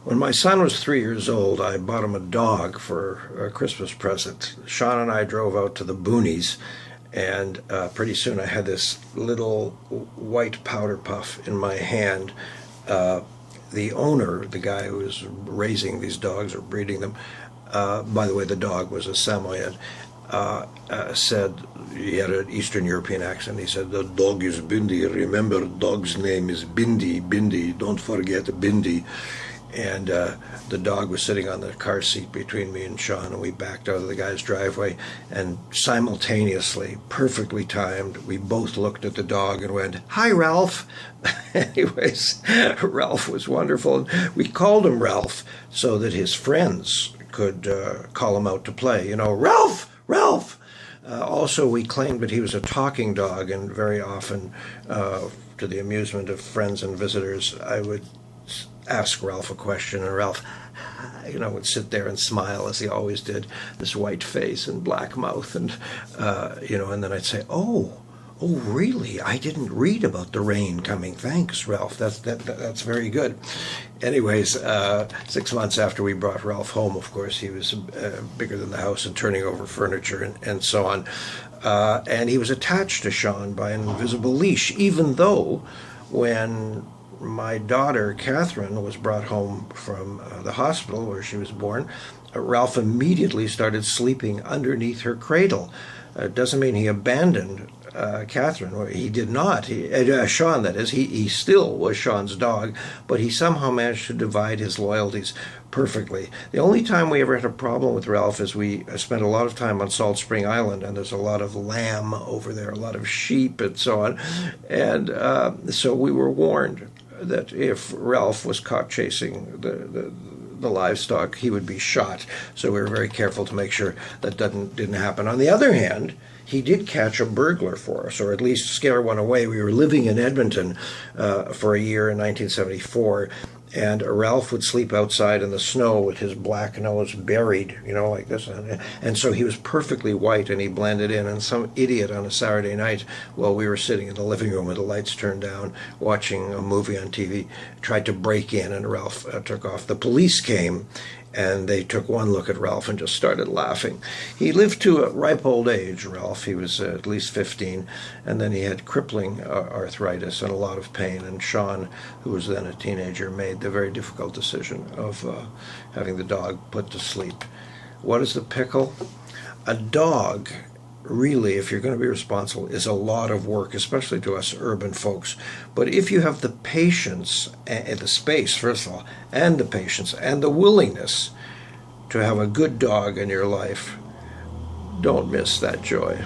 When my son was 3 years old, I bought him a dog for a Christmas present. Sean and I drove out to the boonies, and pretty soon I had this little white powder puff in my hand. Uh, the owner, the guy who was raising these dogs or breeding them, by the way, the dog was a Samoyed, said, he had an Eastern European accent. He said, "The dog is Bindi. Remember, dog's name is Bindi. Bindi. Don't forget Bindi." And the dog was sitting on the car seat between me and Sean, and we backed out of the guy's driveway, and simultaneously, perfectly timed, we both looked at the dog and went, "Hi, Ralph." Anyways, Ralph was wonderful. We called him Ralph so that his friends could call him out to play. You know, "Ralph, Ralph." Also, we claimed that he was a talking dog, and very often, to the amusement of friends and visitors, I would ask Ralph a question, and Ralph, would sit there and smile as he always did, this white face and black mouth, and and then I'd say, "Oh, really? I didn't read about the rain coming. Thanks, Ralph. That's very good." Anyways, 6 months after we brought Ralph home, of course, he was bigger than the house and turning over furniture and so on. And he was attached to Sean by an invisible leash, even though when my daughter, Catherine, was brought home from the hospital where she was born, Ralph immediately started sleeping underneath her cradle. It doesn't mean he abandoned Catherine. He did not. Sean, that is. He still was Sean's dog, but he somehow managed to divide his loyalties perfectly. The only time we ever had a problem with Ralph is we spent a lot of time on Salt Spring Island, and there's a lot of lamb over there, a lot of sheep and so on. And so we were warned that if Ralph was caught chasing the livestock, he would be shot. So we were very careful to make sure that didn't happen. On the other hand, he did catch a burglar for us, or at least scare one away. We were living in Edmonton for a year in 1974, and Ralph would sleep outside in the snow with his black nose buried, like this. And so he was perfectly white, and he blended in. And some idiot on a Saturday night, while we were sitting in the living room with the lights turned down, watching a movie on TV, tried to break in, and Ralph took off. The police came, and they took one look at Ralph and just started laughing. He lived to a ripe old age, Ralph. He was at least 15, and then he had crippling arthritis and a lot of pain. And Sean, who was then a teenager, made the very difficult decision of having the dog put to sleep. What is the pickle? A dog, really, if you're going to be responsible, is a lot of work, especially to us urban folks. But if you have the patience and the space, first of all, and the patience and the willingness to have a good dog in your life, don't miss that joy.